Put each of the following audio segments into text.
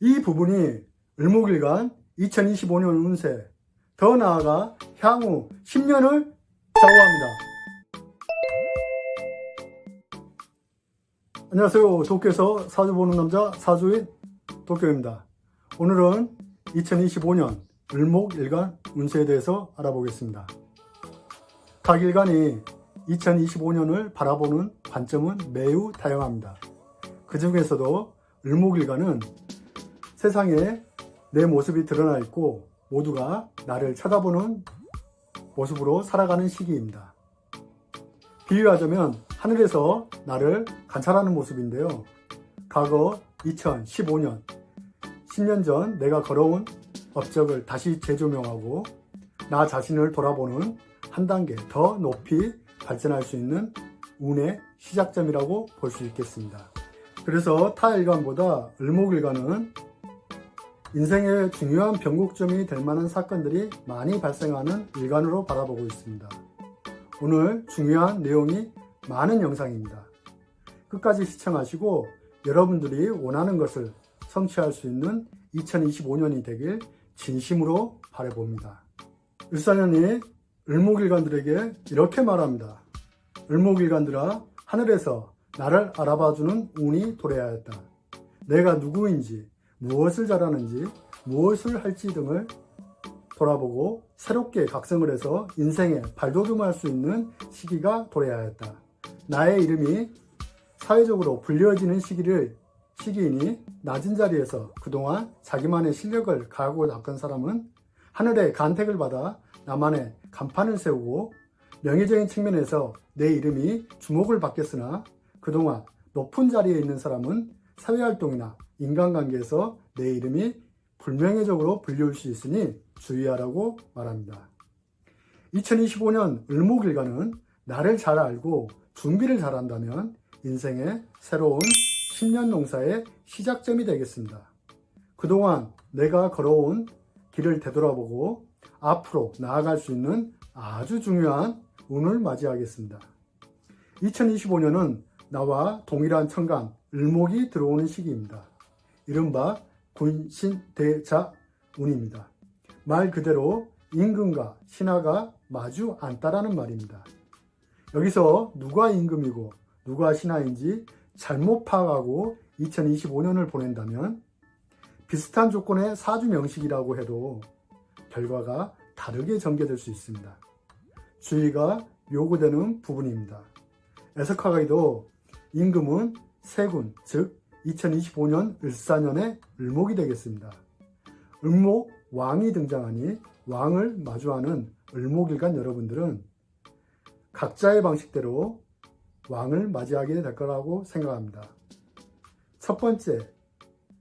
이 부분이 을목일간 2025년 운세, 더 나아가 향후 10년을 좌우합니다. 안녕하세요. 도쿄에서 사주 보는 남자 사주인 도쿄입니다. 오늘은 2025년 을목일간 운세에 대해서 알아보겠습니다. 각 일간이 2025년을 바라보는 관점은 매우 다양합니다. 그 중에서도 을목일간은 세상에 내 모습이 드러나 있고 모두가 나를 쳐다보는 모습으로 살아가는 시기입니다. 비유하자면 하늘에서 나를 관찰하는 모습인데요. 과거 2015년, 10년 전 내가 걸어온 업적을 다시 재조명하고 나 자신을 돌아보는 한 단계 더 높이 발전할 수 있는 운의 시작점이라고 볼 수 있겠습니다. 그래서 타 일간보다 을목일간은 인생의 중요한 변곡점이 될 만한 사건들이 많이 발생하는 일간으로 바라보고 있습니다. 오늘 중요한 내용이 많은 영상입니다. 끝까지 시청하시고 여러분들이 원하는 것을 성취할 수 있는 2025년이 되길 진심으로 바라봅니다. 을사년이 을목일간들에게 이렇게 말합니다. 을목일간들아, 하늘에서 나를 알아봐주는 운이 도래하였다. 내가 누구인지, 무엇을 잘하는지, 무엇을 할지 등을 돌아보고 새롭게 각성을 해서 인생에 발돋움할 수 있는 시기가 도래하였다. 나의 이름이 사회적으로 불려지는 시기이니 낮은 자리에서 그동안 자기만의 실력을 가하고 닦은 사람은 하늘의 간택을 받아 나만의 간판을 세우고 명예적인 측면에서 내 이름이 주목을 받겠으나 그동안 높은 자리에 있는 사람은 사회활동이나 인간관계에서 내 이름이 불명예적으로 불려올 수 있으니 주의하라고 말합니다. 2025년 을목일간은 나를 잘 알고 준비를 잘한다면 인생의 새로운 10년 농사의 시작점이 되겠습니다. 그동안 내가 걸어온 길을 되돌아보고 앞으로 나아갈 수 있는 아주 중요한 운을 맞이하겠습니다. 2025년은 나와 동일한 천간 을목이 들어오는 시기입니다. 이른바 군신대자 운입니다. 말 그대로 임금과 신하가 마주 앉다라는 말입니다. 여기서 누가 임금이고 누가 신하인지 잘못 파악하고 2025년을 보낸다면 비슷한 조건의 사주 명식이라고 해도 결과가 다르게 전개될 수 있습니다. 주의가 요구되는 부분입니다. 애석하게도 임금은 세군, 즉 2025년 을사년의 을목이 되겠습니다. 을목 왕이 등장하니 왕을 마주하는 을목일간 여러분들은 각자의 방식대로 왕을 맞이하게 될 거라고 생각합니다.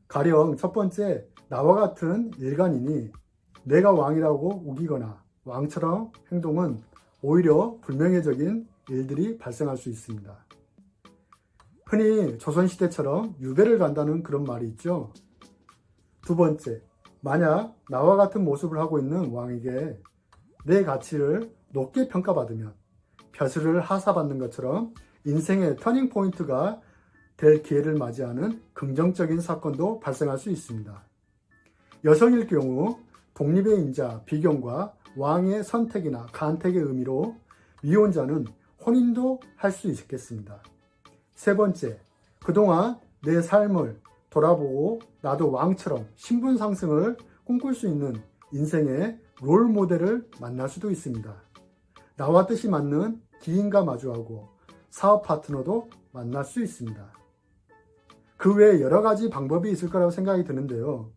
가령 첫 번째, 나와 같은 일간이니 내가 왕이라고 우기거나 왕처럼 행동은 오히려 불명예적인 일들이 발생할 수 있습니다. 흔히 조선시대처럼 유배를 간다는 그런 말이 있죠. 두 번째, 만약 나와 같은 모습을 하고 있는 왕에게 내 가치를 높게 평가받으면 벼슬을 하사받는 것처럼 인생의 터닝포인트가 될 기회를 맞이하는 긍정적인 사건도 발생할 수 있습니다. 여성일 경우 독립의 인자, 비경과 왕의 선택이나 간택의 의미로 미혼자는 혼인도 할 수 있겠습니다. 세 번째, 그동안 내 삶을 돌아보고 나도 왕처럼 신분 상승을 꿈꿀 수 있는 인생의 롤 모델을 만날 수도 있습니다. 나와 뜻이 맞는 기인과 마주하고 사업 파트너도 만날 수 있습니다. 그 외에 여러 가지 방법이 있을 거라고 생각이 드는데요.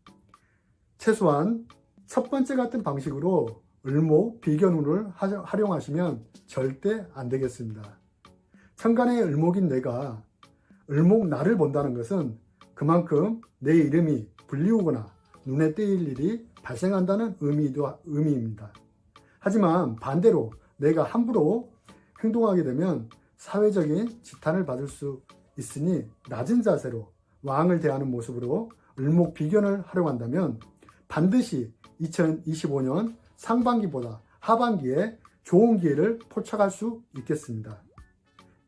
최소한 첫 번째 같은 방식으로 을목 비견운을 활용하시면 절대 안 되겠습니다. 천간의 을목인 내가 을목 나를 본다는 것은 그만큼 내 이름이 불리우거나 눈에 띄일 일이 발생한다는 의미입니다. 하지만 반대로 내가 함부로 행동하게 되면 사회적인 지탄을 받을 수 있으니 낮은 자세로 왕을 대하는 모습으로 을목 비견을 활용한다면 반드시 2025년 상반기보다 하반기에 좋은 기회를 포착할 수 있겠습니다.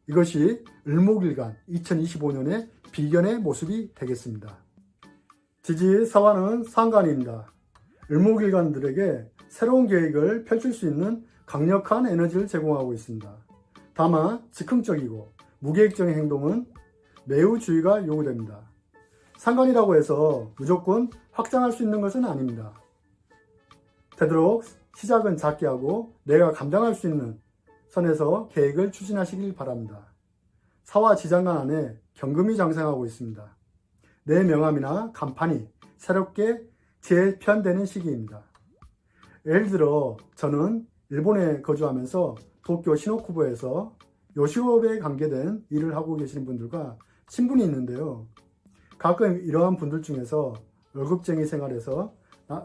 이것이 을목일간 2025년의 비견의 모습이 되겠습니다. 지지 사화는 상관입니다. 을목일간들에게 새로운 계획을 펼칠 수 있는 강력한 에너지를 제공하고 있습니다. 다만 즉흥적이고 무계획적인 행동은 매우 주의가 요구됩니다. 상관이라고 해서 무조건 확장할 수 있는 것은 아닙니다. 되도록 시작은 작게 하고 내가 감당할 수 있는 선에서 계획을 추진하시길 바랍니다. 사화 지장간 안에 경금이 장생하고 있습니다. 내 명함이나 간판이 새롭게 재편되는 시기입니다. 예를 들어 저는 일본에 거주하면서 도쿄 시노쿠보에서 요식업에 관계된 일을 하고 계시는 분들과 친분이 있는데요. 가끔 이러한 분들 중에서 월급쟁이 생활에서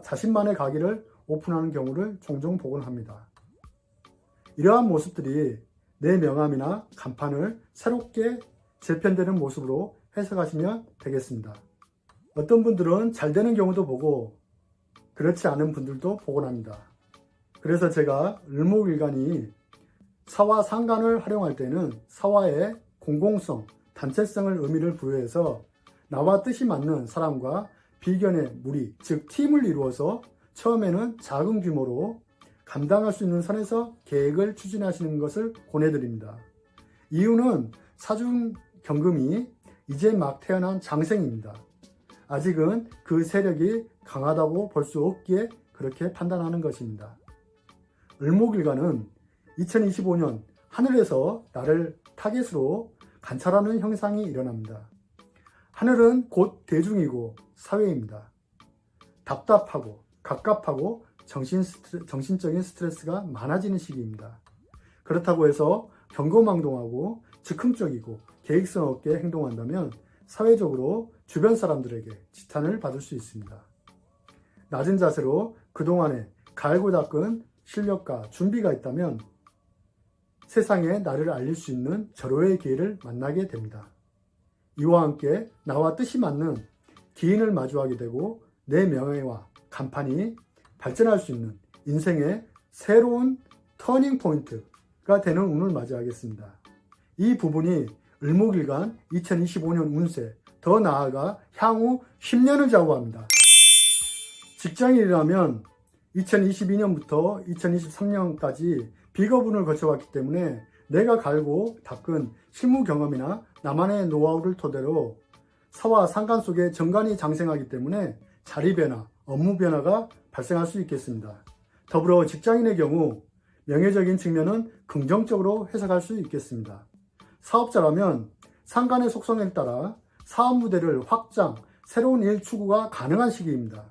자신만의 가게를 오픈하는 경우를 종종 보곤 합니다. 이러한 모습들이 내 명함이나 간판을 새롭게 재편되는 모습으로 해석하시면 되겠습니다. 어떤 분들은 잘 되는 경우도 보고 그렇지 않은 분들도 보곤 합니다. 그래서 제가 을목일간이 사화 상간을 활용할 때는 사화의 공공성, 단체성을 의미를 부여해서 나와 뜻이 맞는 사람과 비견의 무리, 즉 팀을 이루어서 처음에는 작은 규모로 감당할 수 있는 선에서 계획을 추진하시는 것을 권해드립니다. 이유는 사중 경금이 이제 막 태어난 장생입니다. 아직은 그 세력이 강하다고 볼 수 없기에 그렇게 판단하는 것입니다. 을목일간은 2025년 하늘에서 나를 타겟으로 관찰하는 현상이 일어납니다. 하늘은 곧 대중이고 사회입니다. 답답하고 갑갑하고 정신적인 스트레스가 많아지는 시기입니다. 그렇다고 해서 경거망동하고 즉흥적이고 계획성 없게 행동한다면 사회적으로 주변 사람들에게 지탄을 받을 수 있습니다. 낮은 자세로 그동안에 갈고 닦은 실력과 준비가 있다면 세상에 나를 알릴 수 있는 절호의 기회를 만나게 됩니다. 이와 함께 나와 뜻이 맞는 기인을 마주하게 되고 내 명예와 간판이 발전할 수 있는 인생의 새로운 터닝 포인트가 되는 운을 맞이하겠습니다. 이 부분이 을목일간 2025년 운세, 더 나아가 향후 10년을 좌우합니다. 직장인이라면 2022년부터 2023년까지 비거분을 거쳐왔기 때문에 내가 갈고 닦은 실무 경험이나 나만의 노하우를 토대로 사와 상간 속에 정관이 장생하기 때문에 자리 변화, 업무 변화가 발생할 수 있겠습니다. 더불어 직장인의 경우 명예적인 측면은 긍정적으로 해석할 수 있겠습니다. 사업자라면 상간의 속성에 따라 사업 무대를 확장, 새로운 일 추구가 가능한 시기입니다.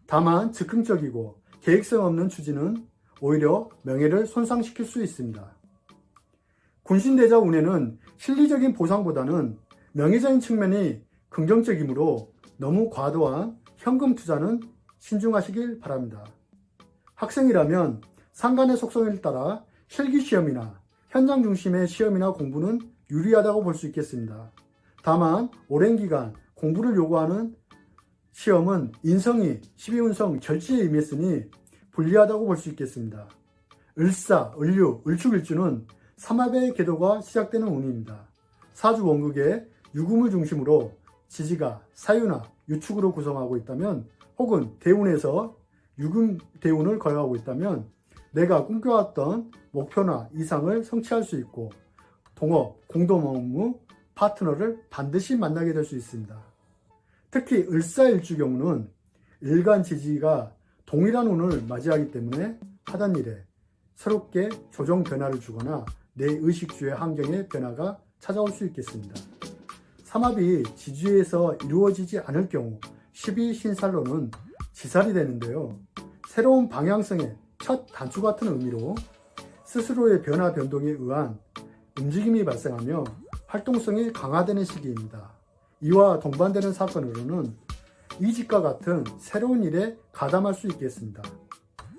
다만 즉흥적이고 계획성 없는 추진은 오히려 명예를 손상시킬 수 있습니다. 군신대자 운에는 실리적인 보상보다는 명예적인 측면이 긍정적이므로 너무 과도한 현금 투자는 신중하시길 바랍니다. 학생이라면 상간의 속성에 따라 실기시험이나 현장 중심의 시험이나 공부는 유리하다고 볼 수 있겠습니다. 다만 오랜 기간 공부를 요구하는 시험은 인성이 12운성 절지에 임했으니 불리하다고 볼 수 있겠습니다. 을사, 을류, 을축일주는 삼합의 궤도가 시작되는 운입니다. 사주 원극의 유금을 중심으로 지지가 사유나 유축으로 구성하고 있다면 혹은 대운에서 유금 대운을 거여하고 있다면 내가 꿈꿔왔던 목표나 이상을 성취할 수 있고 동업, 공동 업무, 파트너를 반드시 만나게 될 수 있습니다. 특히 을사일주 경우는 일간 지지가 동일한 운을 맞이하기 때문에 하던 일에 새롭게 조정 변화를 주거나 내 의식주의 환경의 변화가 찾아올 수 있겠습니다. 삼합이 지주에서 이루어지지 않을 경우 12신살로는 지살이 되는데요. 새로운 방향성의 첫 단추 같은 의미로 스스로의 변화 변동에 의한 움직임이 발생하며 활동성이 강화되는 시기입니다. 이와 동반되는 사건으로는 이직과 같은 새로운 일에 가담할 수 있겠습니다.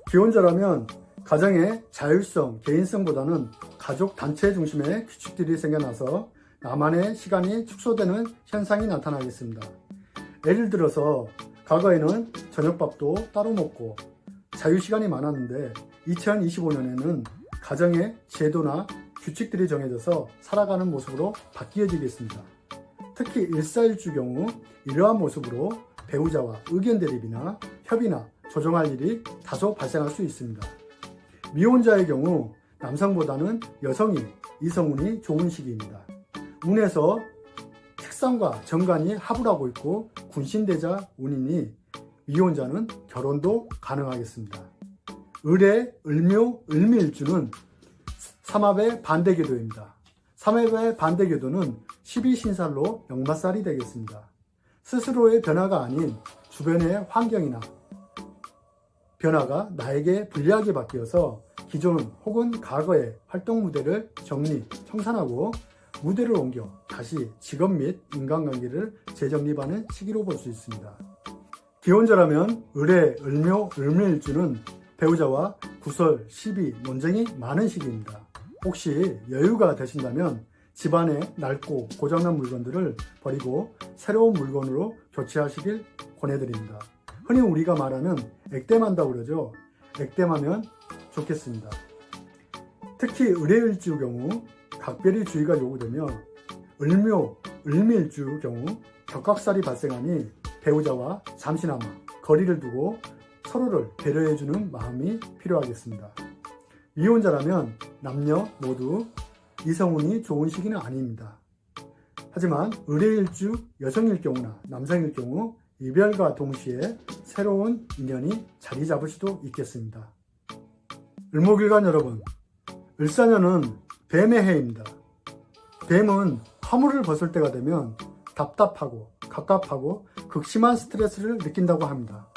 기혼자라면 가정의 자율성, 개인성보다는 가족 단체 중심의 규칙들이 생겨나서 나만의 시간이 축소되는 현상이 나타나겠습니다. 예를 들어서 과거에는 저녁밥도 따로 먹고 자유시간이 많았는데 2025년에는 가정의 제도나 규칙들이 정해져서 살아가는 모습으로 바뀌어지겠습니다. 특히 일사일주 경우 이러한 모습으로 배우자와 의견 대립이나 협의나 조정할 일이 다소 발생할 수 있습니다. 미혼자의 경우 남성보다는 여성이 이성운이 좋은 시기입니다. 운에서 식상과 정관이 합을 하고 있고 군신대자 운이니 미혼자는 결혼도 가능하겠습니다. 을의 을묘, 을미일주는 삼합의 반대궤도입니다. 삼합의 반대궤도는 12신살로 역마살이 되겠습니다. 스스로의 변화가 아닌 주변의 환경이나 변화가 나에게 불리하게 바뀌어서 기존 혹은 과거의 활동 무대를 정리, 청산하고 무대를 옮겨 다시 직업 및 인간관계를 재정립하는 시기로 볼 수 있습니다. 기혼자라면 을의 을묘, 을미일주는 배우자와 구설, 시비, 논쟁이 많은 시기입니다. 혹시 여유가 되신다면 집안에 낡고 고장난 물건들을 버리고 새로운 물건으로 교체하시길 권해드립니다. 흔히 우리가 말하는 액땜한다고 그러죠. 액땜하면 좋겠습니다. 특히 을의 일주 경우 각별히 주의가 요구되며 을묘, 을미일주 경우 격각살이 발생하니 배우자와 잠시나마 거리를 두고 서로를 배려해주는 마음이 필요하겠습니다. 미혼자라면 남녀 모두 이성운이 좋은 시기는 아닙니다. 하지만 을의 일주 여성일 경우나 남성일 경우 이별과 동시에 새로운 인연이 자리 잡을 수도 있겠습니다. 을목일간 여러분, 을사년은 뱀의 해입니다. 뱀은 화물을 벗을 때가 되면 답답하고 갑갑하고 극심한 스트레스를 느낀다고 합니다.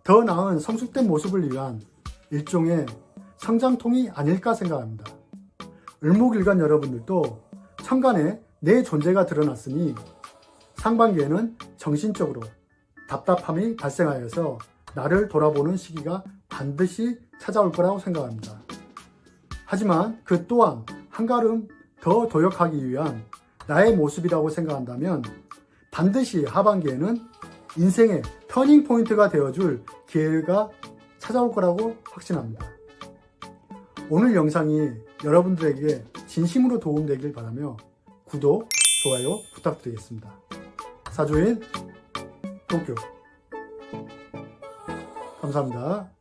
더 나은 성숙된 모습을 위한 일종의 성장통이 아닐까 생각합니다. 을목일간 여러분들도 천간에 내 존재가 드러났으니 상반기에는 정신적으로 답답함이 발생하여서 나를 돌아보는 시기가 반드시 찾아올 거라고 생각합니다. 하지만 그 또한 한 걸음 더 도약하기 위한 나의 모습이라고 생각한다면 반드시 하반기에는 인생의 터닝 포인트가 되어줄 기회가 찾아올 거라고 확신합니다. 오늘 영상이 여러분들에게 진심으로 도움되길 바라며 구독, 좋아요 부탁드리겠습니다. 사주인 도쿄 감사합니다.